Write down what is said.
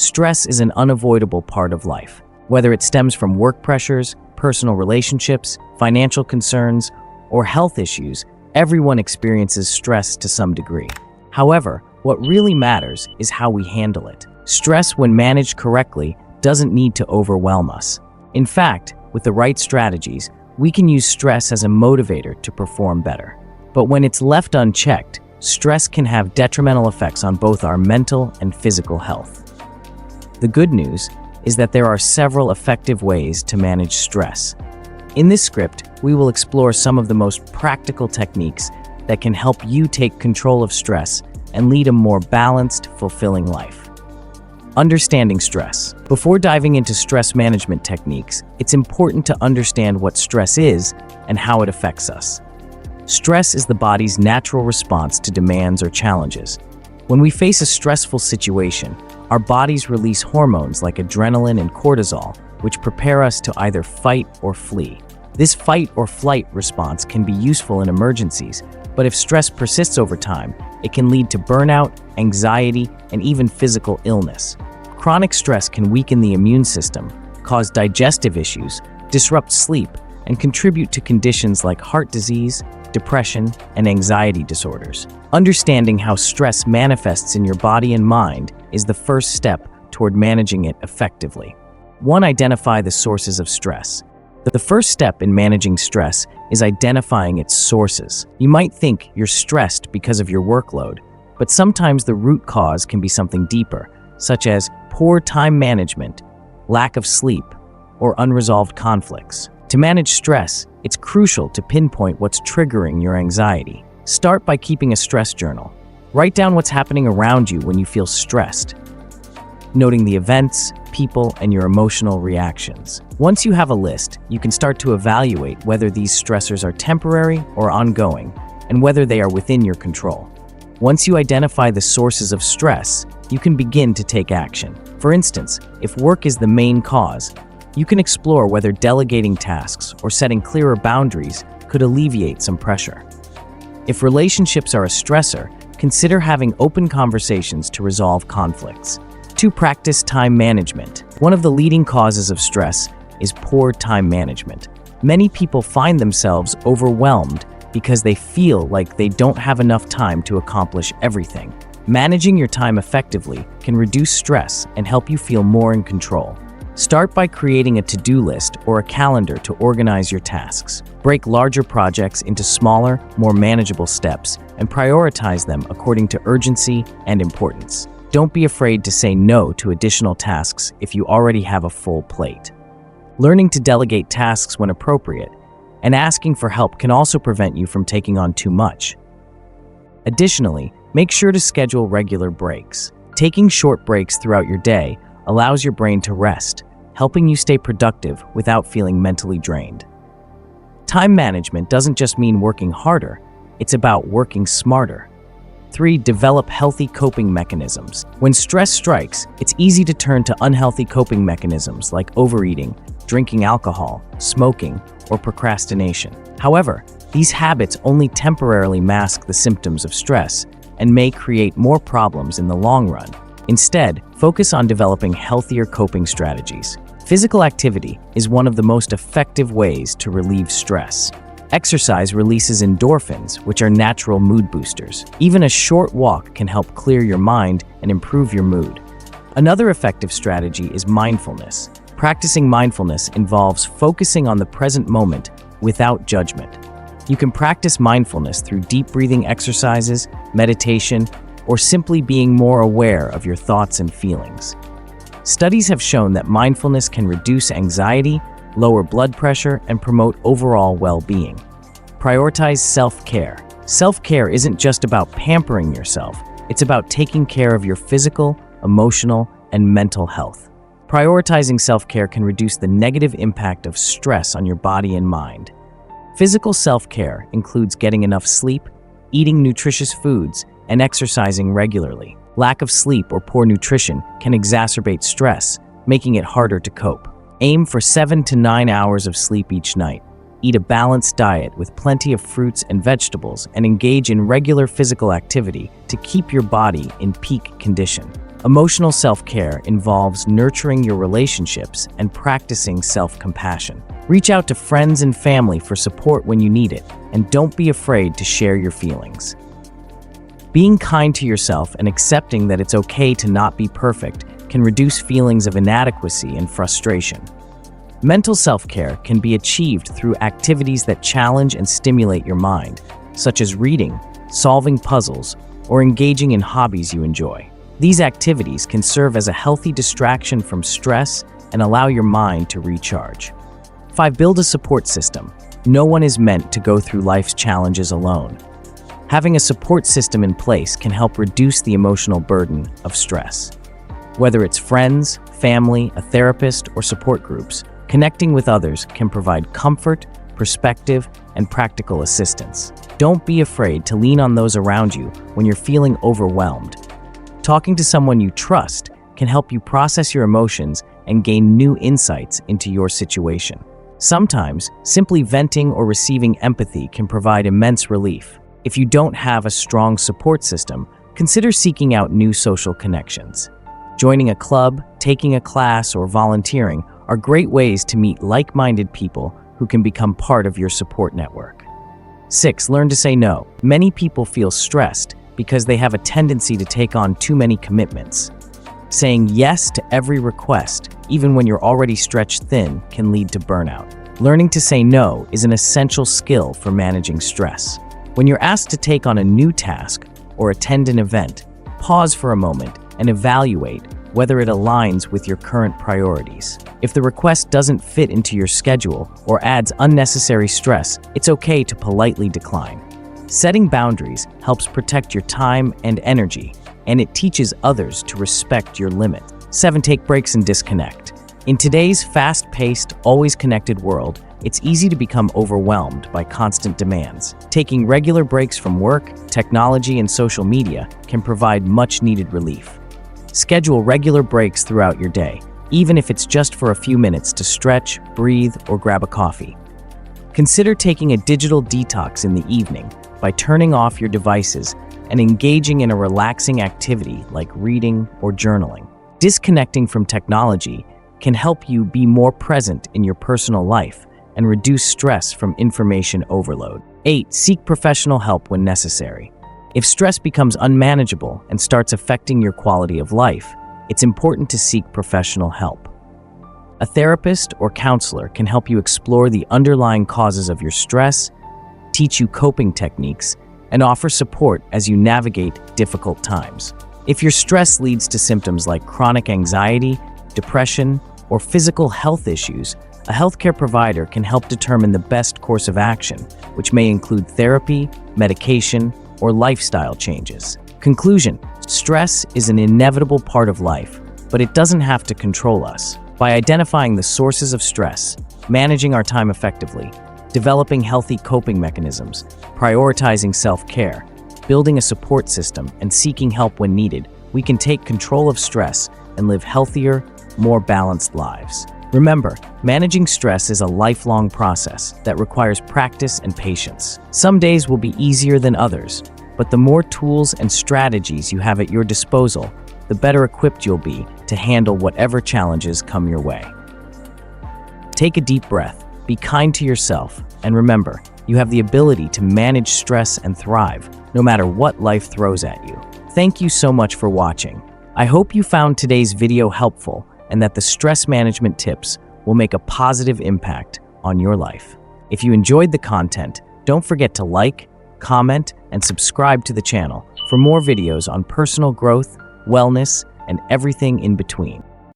Stress is an unavoidable part of life. Whether it stems from work pressures, personal relationships, financial concerns, or health issues, everyone experiences stress to some degree. However, what really matters is how we handle it. Stress, when managed correctly, doesn't need to overwhelm us. In fact, with the right strategies, we can use stress as a motivator to perform better. But when it's left unchecked, stress can have detrimental effects on both our mental and physical health. The good news is that there are several effective ways to manage stress. In this script, we will explore some of the most practical techniques that can help you take control of stress and lead a more balanced, fulfilling life. Understanding stress. Before diving into stress management techniques, it's important to understand what stress is and how it affects us. Stress is the body's natural response to demands or challenges. When we face a stressful situation, our bodies release hormones like adrenaline and cortisol, which prepare us to either fight or flee. This fight or flight response can be useful in emergencies, but if stress persists over time, it can lead to burnout, anxiety, and even physical illness. Chronic stress can weaken the immune system, cause digestive issues, disrupt sleep, and contribute to conditions like heart disease, depression, and anxiety disorders. Understanding how stress manifests in your body and mind is the first step toward managing it effectively. 1. Identify the sources of stress. The first step in managing stress is identifying its sources. You might think you're stressed because of your workload, but sometimes the root cause can be something deeper, such as poor time management, lack of sleep, or unresolved conflicts. To manage stress, it's crucial to pinpoint what's triggering your anxiety. Start by keeping a stress journal. Write down what's happening around you when you feel stressed, noting the events, people, and your emotional reactions. Once you have a list, you can start to evaluate whether these stressors are temporary or ongoing, and whether they are within your control. Once you identify the sources of stress, you can begin to take action. For instance, if work is the main cause, you can explore whether delegating tasks or setting clearer boundaries could alleviate some pressure. If relationships are a stressor, consider having open conversations to resolve conflicts. 2. Practice time management. One of the leading causes of stress is poor time management. Many people find themselves overwhelmed because they feel like they don't have enough time to accomplish everything. Managing your time effectively can reduce stress and help you feel more in control. Start by creating a to-do list or a calendar to organize your tasks. Break larger projects into smaller, more manageable steps and prioritize them according to urgency and importance. Don't be afraid to say no to additional tasks if you already have a full plate. Learning to delegate tasks when appropriate and asking for help can also prevent you from taking on too much. Additionally, make sure to schedule regular breaks. Taking short breaks throughout your day allows your brain to rest, helping you stay productive without feeling mentally drained. Time management doesn't just mean working harder, it's about working smarter. 3. Develop healthy coping mechanisms. When stress strikes, it's easy to turn to unhealthy coping mechanisms like overeating, drinking alcohol, smoking, or procrastination. However, these habits only temporarily mask the symptoms of stress and may create more problems in the long run. Instead, focus on developing healthier coping strategies. Physical activity is one of the most effective ways to relieve stress. Exercise releases endorphins, which are natural mood boosters. Even a short walk can help clear your mind and improve your mood. Another effective strategy is mindfulness. Practicing mindfulness involves focusing on the present moment without judgment. You can practice mindfulness through deep breathing exercises, meditation, or simply being more aware of your thoughts and feelings. Studies have shown that mindfulness can reduce anxiety, lower blood pressure, and promote overall well-being. Prioritize self-care. Self-care isn't just about pampering yourself, it's about taking care of your physical, emotional, and mental health. Prioritizing self-care can reduce the negative impact of stress on your body and mind. Physical self-care includes getting enough sleep, eating nutritious foods, and exercising regularly. Lack of sleep or poor nutrition can exacerbate stress, making it harder to cope. Aim for 7 to 9 hours of sleep each night. Eat a balanced diet with plenty of fruits and vegetables and engage in regular physical activity to keep your body in peak condition. Emotional self-care involves nurturing your relationships and practicing self-compassion. Reach out to friends and family for support when you need it, and don't be afraid to share your feelings. Being kind to yourself and accepting that it's okay to not be perfect can reduce feelings of inadequacy and frustration. Mental self-care can be achieved through activities that challenge and stimulate your mind, such as reading, solving puzzles, or engaging in hobbies you enjoy. These activities can serve as a healthy distraction from stress and allow your mind to recharge. 5. Build a support system. No one is meant to go through life's challenges alone. Having a support system in place can help reduce the emotional burden of stress. Whether it's friends, family, a therapist, or support groups, connecting with others can provide comfort, perspective, and practical assistance. Don't be afraid to lean on those around you when you're feeling overwhelmed. Talking to someone you trust can help you process your emotions and gain new insights into your situation. Sometimes, simply venting or receiving empathy can provide immense relief. If you don't have a strong support system, consider seeking out new social connections. Joining a club, taking a class, or volunteering are great ways to meet like-minded people who can become part of your support network. 6. Learn to say no. Many people feel stressed because they have a tendency to take on too many commitments. Saying yes to every request, even when you're already stretched thin, can lead to burnout. Learning to say no is an essential skill for managing stress. When you're asked to take on a new task or attend an event, pause for a moment and evaluate whether it aligns with your current priorities. If the request doesn't fit into your schedule or adds unnecessary stress, it's okay to politely decline. Setting boundaries helps protect your time and energy, and it teaches others to respect your limits. 7. Take breaks and disconnect. In today's fast-paced, always connected world, it's easy to become overwhelmed by constant demands. Taking regular breaks from work, technology, and social media can provide much-needed relief. Schedule regular breaks throughout your day, even if it's just for a few minutes to stretch, breathe, or grab a coffee. Consider taking a digital detox in the evening by turning off your devices and engaging in a relaxing activity like reading or journaling. Disconnecting from technology can help you be more present in your personal life and reduce stress from information overload. 8. Seek professional help when necessary. If stress becomes unmanageable and starts affecting your quality of life, it's important to seek professional help. A therapist or counselor can help you explore the underlying causes of your stress, teach you coping techniques, and offer support as you navigate difficult times. If your stress leads to symptoms like chronic anxiety, depression, or physical health issues, a healthcare provider can help determine the best course of action, which may include therapy, medication, or lifestyle changes. Conclusion: stress is an inevitable part of life, but it doesn't have to control us. By identifying the sources of stress, managing our time effectively, developing healthy coping mechanisms, prioritizing self-care, building a support system, and seeking help when needed, we can take control of stress and live healthier, more balanced lives. Remember, managing stress is a lifelong process that requires practice and patience. Some days will be easier than others, but the more tools and strategies you have at your disposal, the better equipped you'll be to handle whatever challenges come your way. Take a deep breath, be kind to yourself, and remember, you have the ability to manage stress and thrive, no matter what life throws at you. Thank you so much for watching. I hope you found today's video helpful and that the stress management tips will make a positive impact on your life. If you enjoyed the content, don't forget to like, comment, and subscribe to the channel for more videos on personal growth, wellness, and everything in between.